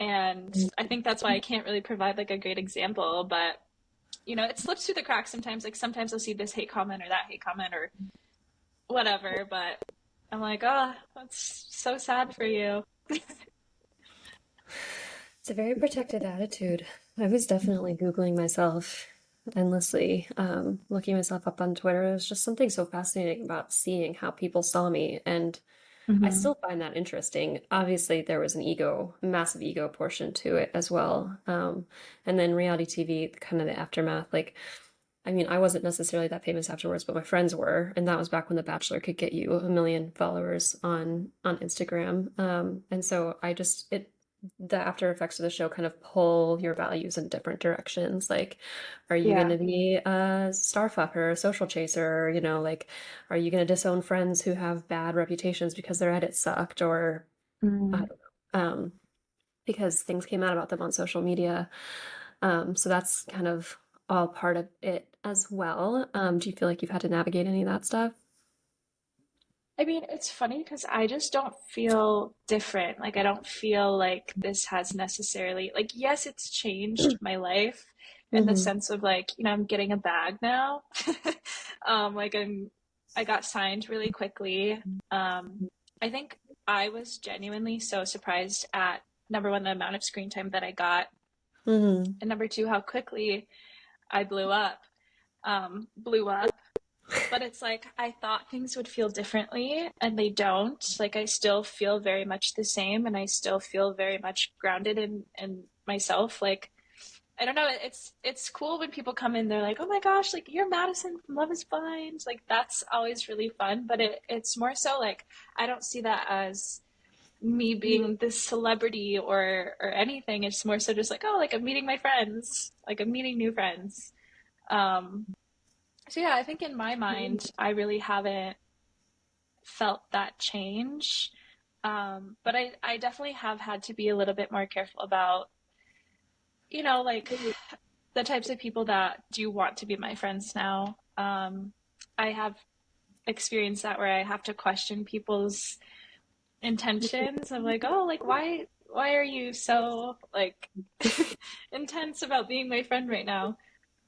and I think that's why I can't really provide like a great example, but it slips through the cracks sometimes. Like sometimes I'll see this hate comment or that hate comment or whatever, but I'm like, oh, that's so sad for you. It's a very protected attitude. I was definitely Googling myself endlessly, looking myself up on Twitter. There's just something so fascinating about seeing how people saw me, and I Mm-hmm. still find that interesting. Obviously, there was an ego, massive ego portion to it as well. And then reality TV, kind of the aftermath. Like, I mean, I wasn't necessarily that famous afterwards, but my friends were, and that was back when The Bachelor could get you 1 million followers on Instagram. And so the after effects of the show kind of pull your values in different directions. Like, are you going Yeah. to be a star fucker, a social chaser? Like, are you going to disown friends who have bad reputations because their edit sucked, or I Mm. don't know, because things came out about them on social media. So that's kind of all part of it as well. Do you feel like you've had to navigate any of that stuff? I mean, it's funny because I just don't feel different. Like, I don't feel like this has necessarily, like, yes, it's changed my life in the Hmm. sense of like, I'm getting a bag now. Like, I got signed really quickly. Um, I think I was genuinely so surprised at number one, the amount of screen time that I got, Hmm. and number two, how quickly I blew up. But it's like I thought things would feel differently and they don't. Like I still feel very much the same and I still feel very much grounded in myself. Like I don't know, it's cool when people come in, they're like, oh my gosh, like you're Madison from Love is Blind. Like that's always really fun. But it's more so like I don't see that as me being this celebrity or anything. It's more so just like, oh, like I'm meeting my friends, like I'm meeting new friends. Um so yeah, I think in my mind, I really haven't felt that change. But I definitely have had to be a little bit more careful about, like the types of people that do want to be my friends now. I have experienced that where I have to question people's intentions of like, oh, like why are you so like intense about being my friend right now?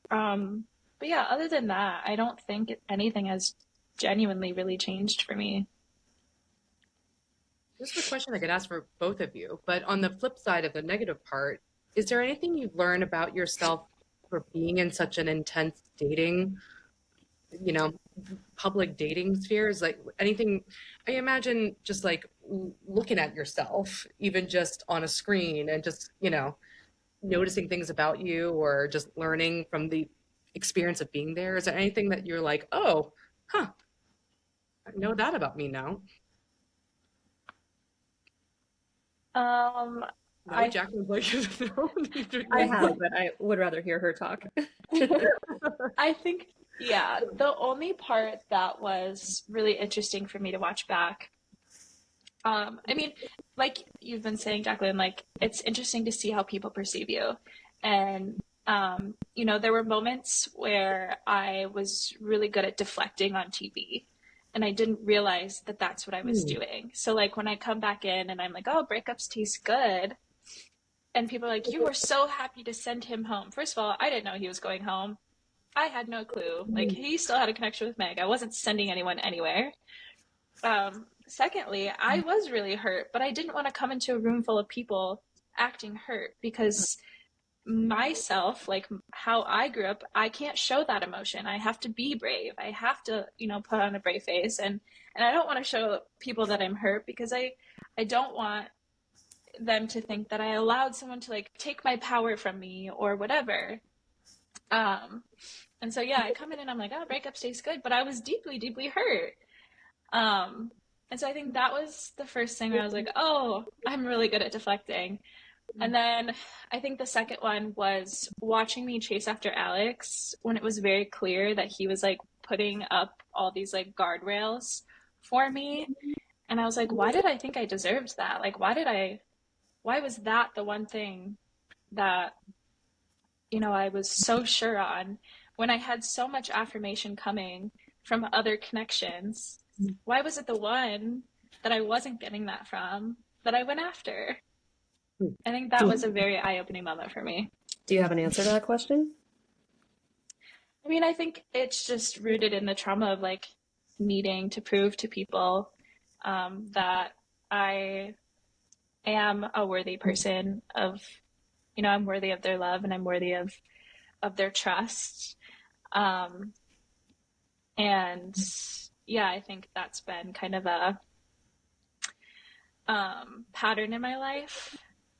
Um, but yeah, other than that, I don't think anything has genuinely really changed for me. This is a question I could ask for both of you, but on the flip side of the negative part, is there anything you've learned about yourself for being in such an intense dating, you know, public dating spheres? Like anything, I imagine just like looking at yourself, even just on a screen and just, noticing things about you or just learning from the experience of being there. Is there anything that you're like, oh, huh, I know that about me now? Um, No, I Jacqueline's like, no. I I have, but I would rather hear her talk. I think, yeah, the only part that was really interesting for me to watch back, I mean, like you've been saying, Jacqueline, like it's interesting to see how people perceive you. And, there were moments where I was really good at deflecting on TV. And I didn't realize that that's what I was Hmm. doing. So, like, when I come back in and I'm like, oh, breakups taste good, and people are like, you were so happy to send him home. First of all, I didn't know he was going home. I had no clue. Like he still had a connection with Meg. I wasn't sending anyone anywhere. Secondly, I was really hurt, but I didn't want to come into a room full of people acting hurt because myself, like how I grew up, I can't show that emotion. I have to be brave. I have to, put on a brave face, and I don't want to show people that I'm hurt because I don't want them to think that I allowed someone to like take my power from me or whatever. Um, and so yeah, I come in and I'm like, oh, breakups taste good, but I was deeply, deeply hurt. Um, and so I think that was the first thing where I was like, oh, I'm really good at deflecting. And then I think the second one was watching me chase after Alex when it was very clear that he was like putting up all these like guardrails for me. And I was like, why did I think I deserved that? Like, why was that the one thing that, I was so sure on when I had so much affirmation coming from other connections? Why was it the one that I wasn't getting that from that I went after? I think that Do, was a very eye opening moment for me. do you have an answer to that question? I mean, I think it's just rooted in the trauma of like needing to prove to people that I am a worthy person of, I'm worthy of their love and I'm worthy of their trust. Um, and yeah, I think that's been kind of a pattern in my life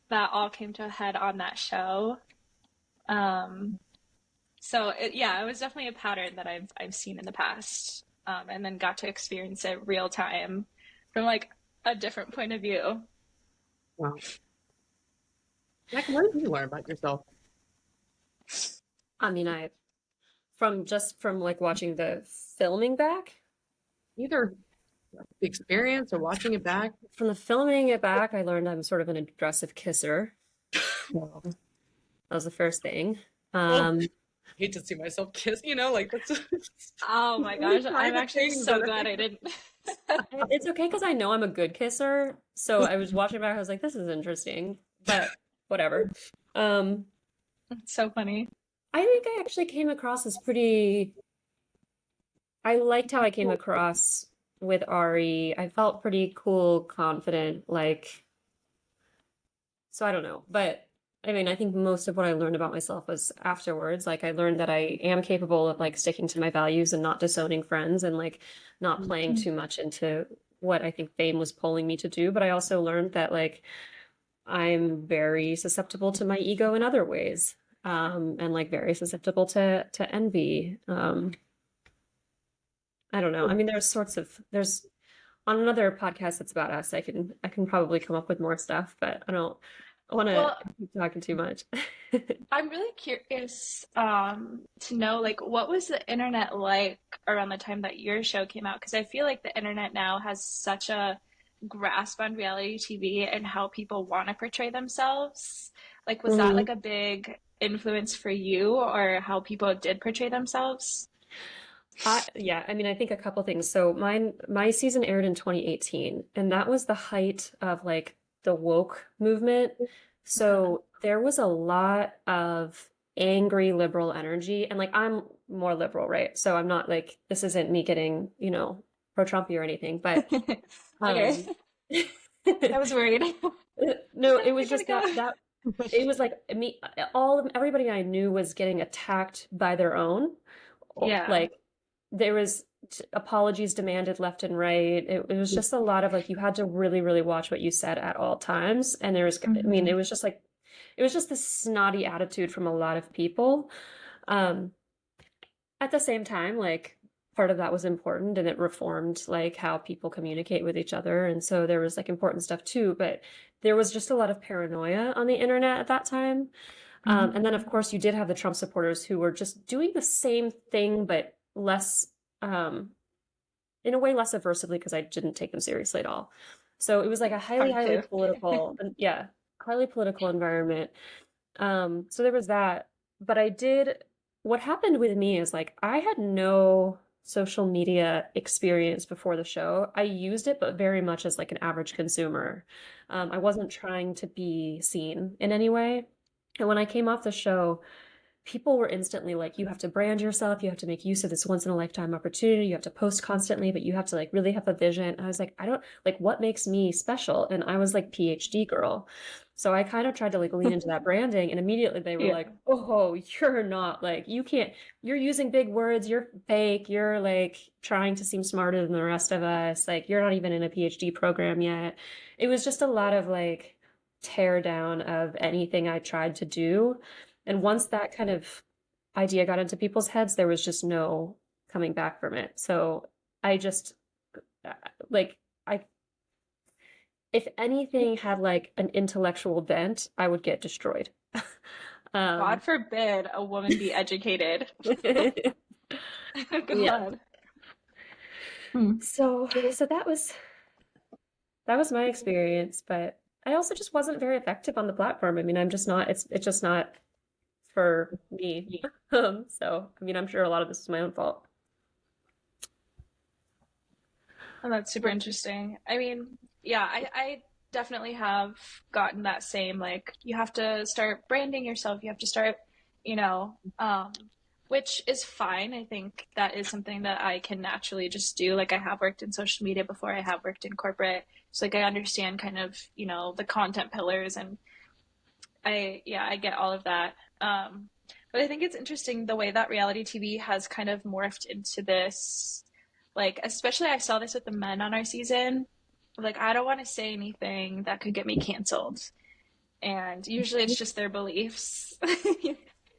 that all came to a head on that show. Um, it was definitely a pattern that I've seen in the past, and then got to experience it real time from like a different point of view. Wow. Jacqueline, what did you learn about yourself? I mean, from like watching the filming back, Either the experience or watching it back? from the filming it back, I learned I'm sort of an aggressive kisser. So that was the first thing. Oh, Um, I hate to see myself kiss, like that's Oh a my really gosh, I'm private actually thing, so but glad I didn't. it's okay because I know I'm a good kisser. So I was watching back, I was like, this is interesting, but whatever. Um, It's so funny. I think I actually came across as pretty. I liked how I came across with Ari. I felt pretty cool, confident, like, so I don't know. But I mean, I think most of what I learned about myself was afterwards. Like, I learned that I am capable of like sticking to my values and not disowning friends and like not playing too much into what I think fame was pulling me to do. But I also learned that like I'm very susceptible to my ego in other ways. And like very susceptible to envy. I don't know. I mean, there's on another podcast that's about us, I can probably come up with more stuff, but I don't want to Well, keep talking too much. I'm really curious to know like what was the internet like around the time that your show came out? Because I feel like the internet now has such a grasp on reality TV and how people want to portray themselves. Like, was that Mhm. like a big influence for you or how people did portray themselves? Yeah, I mean, I think a couple things. So my season aired in 2018, and that was the height of like the woke movement. So there was a lot of angry liberal energy, and like I'm more liberal, right? So I'm not like this isn't me getting, pro-Trumpy or anything, but Okay. um I was worried. No, Like, it I was gotta just go. that it was like me, everybody I knew was getting attacked by their own. Yeah. Like there was apologies demanded left and right. It was just a lot of like you had to really, really watch what you said at all times. And there was, I mean, Hmm. it was just like it was just this snotty attitude from a lot of people. Um, at the same time, like part of that was important and it reformed like how people communicate with each other. And so there was like important stuff too, but there was just a lot of paranoia on the internet at that time. And then, of course, you did have the Trump supporters who were just doing the same thing, but less, um, in a way, less aversively because I didn't take them seriously at all. So it was like a highly, Hard highly to. political, yeah, highly political environment. So there was that. But I did, what happened with me is like I had no social media experience before the show. I used it, but very much as like an average consumer. I wasn't trying to be seen in any way. And when I came off the show, people were instantly like, you have to brand yourself, you have to make use of this once in a lifetime opportunity, you have to post constantly, but you have to like really have a vision. And I was like, I don't like what makes me special. And I was like PhD girl. So I kind of tried to like lean into that branding and immediately they were Yeah. like, oh, you're not like, you can't, you're using big words, you're fake, you're like trying to seem smarter than the rest of us. Like you're not even in a PhD program yet. It was just a lot of like tear down of anything I tried to do. And once that kind of idea got into people's heads, there was just no coming back from it. So I just uh, like I if anything had like an intellectual bent, I would get destroyed. Um God forbid a woman be educated. yeah. God. Hmm. So that was my experience, but I also just wasn't very effective on the platform. I mean, I'm just not it's just not for me. So I mean, I'm sure a lot of this is my own fault. Oh, that's super interesting. I mean, yeah, I definitely have gotten that same, like, you have to start branding yourself. You have to start, you know, which is fine. I think that is something that I can naturally just do. Like, I have worked in social media before, I have worked in corporate. So, like, I understand kind of, the content pillars, and yeah, I get all of that. But I think it's interesting the way that reality TV has kind of morphed into this, like, especially I saw this with the men on our season. Like, I don't want to say anything that could get me canceled. And usually it's just their beliefs,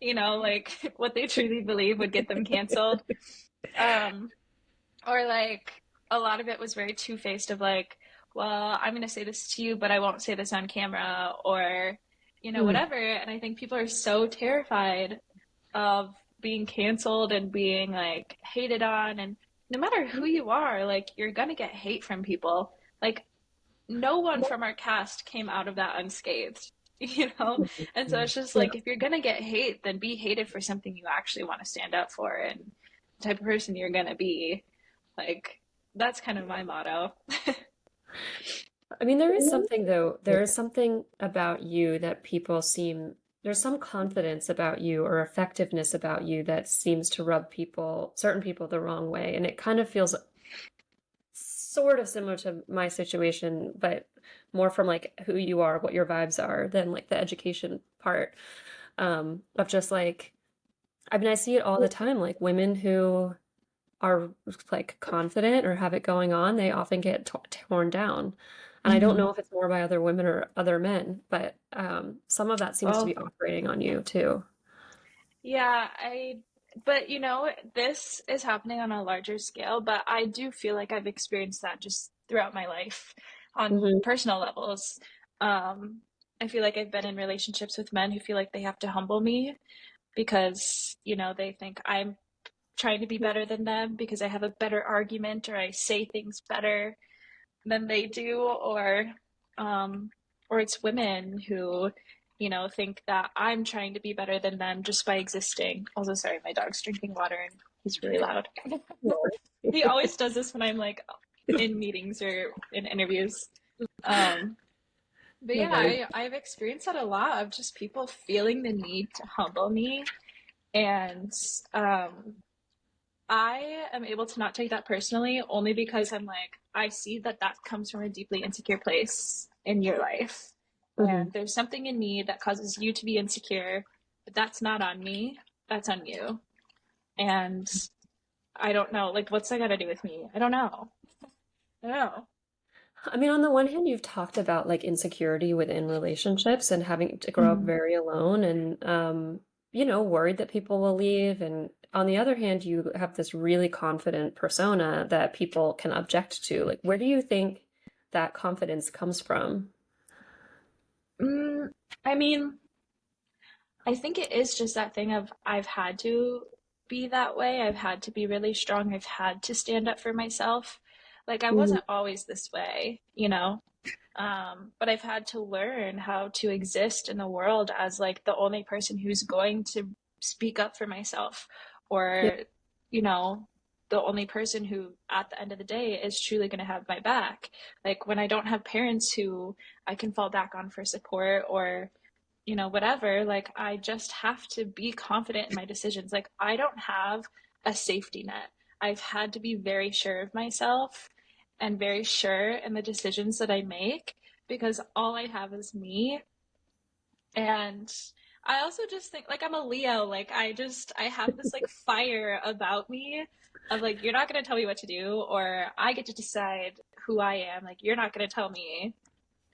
like what they truly believe would get them canceled. Um, or like a lot of it was very two-faced of like, well, I'm going to say this to you, but I won't say this on camera, or Hmm. whatever. And I think people are so terrified of being canceled and being like hated on, and no matter who you are, like, you're going to get hate from people. Like, no one from our cast came out of that unscathed. And so it's just Yeah. like, if you're going to get hate, then be hated for something you actually want to stand up for, and the type of person you're going to be. Like, that's kind of my motto. I mean, there is something though, there is something about you that people seem, there's some confidence about you or effectiveness about you that seems to rub people, certain people the wrong way. And it kind of feels sort of similar to my situation, but more from like who you are, what your vibes are, than like the education part. Of just like, I mean, I see it all the time, like women who are like confident or have it going on, they often get torn down. And I don't Mm-hmm. know if it's more by other women or other men, but some of that seems to be Well, operating on you too. yeah, but this is happening on a larger scale, but I do feel like I've experienced that just throughout my life on Hmm. personal levels. Um, I feel like I've been in relationships with men who feel like they have to humble me because, they think I'm trying to be better than them because I have a better argument or I say things better than they do, um or it's women who think that I'm trying to be better than them just by existing. Also, sorry, my dog's drinking water and he's really loud. He always does this when I'm like in meetings or in interviews. um but No yeah, worries. I've experienced that a lot of just people feeling the need to humble me, and I am able to not take that personally only because I'm like, I see that that comes from a deeply insecure place. in your life. Hmm. And there's something in me that causes you to be insecure, but that's not on me, that's on you. And I don't know, like, what's that got to do with me? I don't know. I don't know. I mean, on the one hand, you've talked about like insecurity within relationships and having to grow up Mm-hmm. very alone and, worried that people will leave. And on the other hand, you have this really confident persona that people can object to. Like, where do you think that confidence comes from? Mm, I mean, I think it is just that thing of I've had to be that way. I've had to be really strong. I've had to stand up for myself. Like, I Mhm. wasn't always this way, you know? But I've had to learn how to exist in the world as like the only person who's going to speak up for myself, Yeah. or, you know, the only person who at the end of the day is truly going to have my back. Like when I don't have parents who I can fall back on for support, or whatever, like I just have to be confident in my decisions. Like I don't have a safety net. I've had to be very sure of myself and very sure in the decisions that I make, because all I have is me. And I also just think like I'm a Leo, like I have this like fire about me of like you're not going to tell me what to do, or I get to decide who I am. Like you're not going to tell me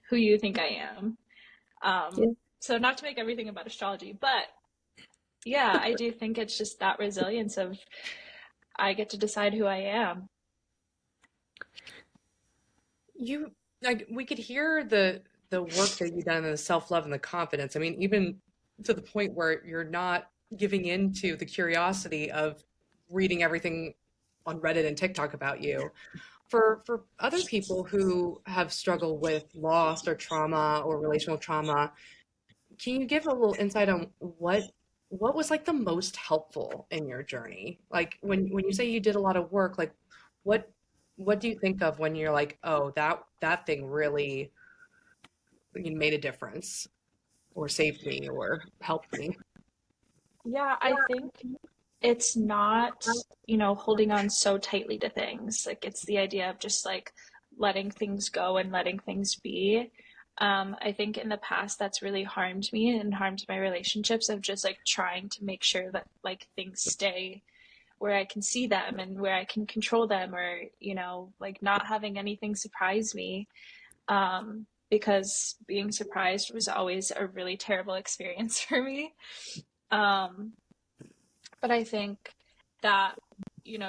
who you think I am. Yeah. So not to make everything about astrology, but yeah, I do think it's just that resilience of I get to decide who I am. You like we could hear the work that you've done and the self-love and the confidence. I mean, even to the point where you're not giving in to the curiosity of reading everything on Reddit and TikTok about you. For other people who have struggled with loss or trauma or relational trauma, can you give a little insight on what was like the most helpful in your journey? Like when you say you did a lot of work, like what what do you think of when you're like, oh, that thing really made a difference or saved me or helped me? Yeah, I think it's not, holding on so tightly to things. Like it's the idea of just like letting things go and letting things be. I think in the past that's really harmed me and harmed my relationships, of just like trying to make sure that like things stay where I can see them and where I can control them, or, like not having anything surprise me. Because being surprised was always a really terrible experience for me. Um, but I think that,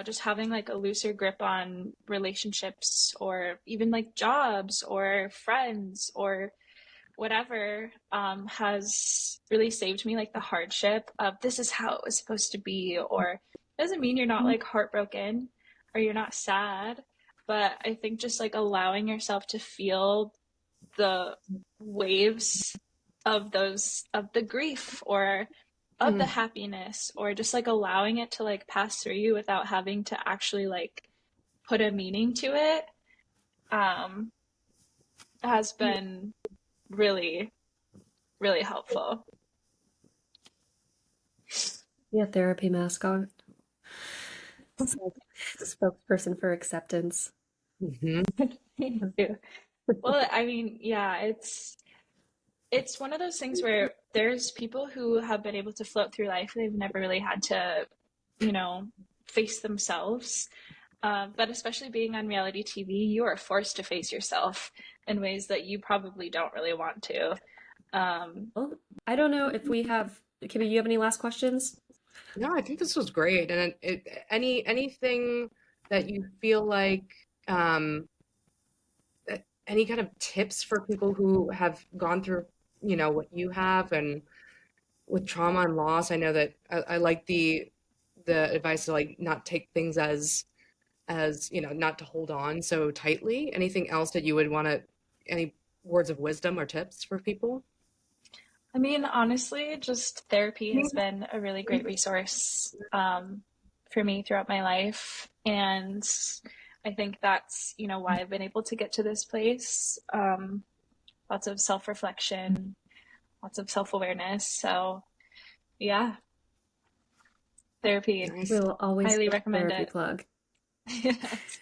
just having like a looser grip on relationships, or even like jobs or friends or whatever, has really saved me like the hardship of this is how it was supposed to be. Or it doesn't mean you're not like heartbroken or you're not sad, but I think just like allowing yourself to feel the waves of those, of the grief or of the Mhm. happiness, or just like allowing it to like pass through you without having to actually like put a meaning to it, um has been really, really helpful. Yeah, therapy mascot. It's like the spokesperson for acceptance. Mhm. Thank you. Well, I mean, yeah, it's one of those things where there's people who have been able to float through life. They've never really had to, you know, face themselves. But especially being on reality TV, you are forced to face yourself in ways that you probably don't really want to. Um, Well, I don't know if we have, Kimmy, you have any last questions? No, I think this was great. And anything that you feel like um, any kind of tips for people who have gone through, what you have and with trauma and loss. I know that I like the advice to like not take things as not to hold on so tightly. Anything else that you would want to, any words of wisdom or tips for people? I mean, honestly, just therapy has been a really great resource, for me throughout my life. And I think that's, why I've been able to get to this place. Lots of self reflection, lots of self awareness. So, yeah, therapy. Nice. We'll always Highly give a recommend therapy it. plug. Yes.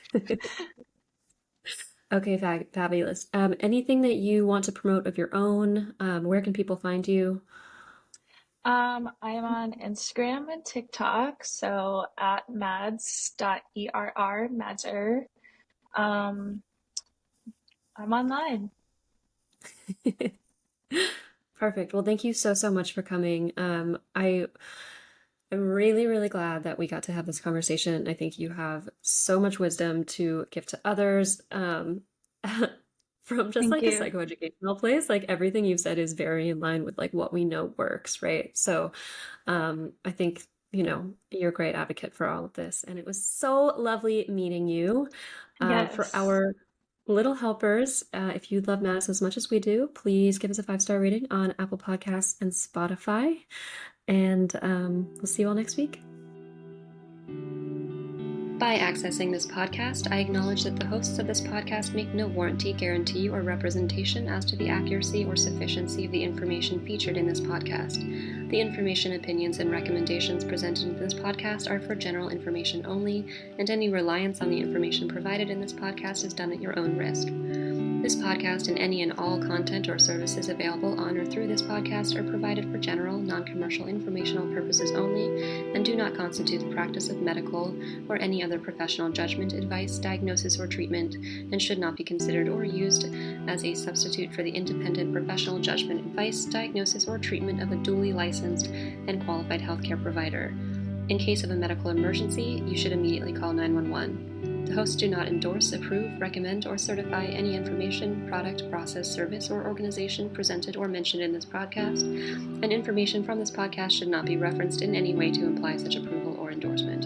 Okay, fabulous. Anything that you want to promote of your own? Where can people find you? I am on Instagram and TikTok, so at mads.err, madser. Um, I'm online. Perfect. Well, thank you so, so much for coming. I am really, really glad that we got to have this conversation. I think you have so much wisdom to give to others. From just Thank like a you. psychoeducational place, like everything you've said is very in line with like what we know works, right? So, I think, you're a great advocate for all of this. And it was so lovely meeting you. For Yes. our little helpers, if you love Madison as much as we do, please give us a 5-star rating on Apple Podcasts and Spotify. And we'll see you all next week. By accessing this podcast, I acknowledge that the hosts of this podcast make no warranty, guarantee, or representation as to the accuracy or sufficiency of the information featured in this podcast. The information, opinions, and recommendations presented in this podcast are for general information only, and any reliance on the information provided in this podcast is done at your own risk. This podcast and any and all content or services available on or through this podcast are provided for general, non-commercial informational purposes only and do not constitute the practice of medical or any other professional judgment, advice, diagnosis, or treatment, and should not be considered or used as a substitute for the independent professional judgment, advice, diagnosis, or treatment of a duly licensed and qualified healthcare provider. In case of a medical emergency, you should immediately call 911. The hosts do not endorse, approve, recommend, or certify any information, product, process, service, or organization presented or mentioned in this podcast, and information from this podcast should not be referenced in any way to imply such approval or endorsement.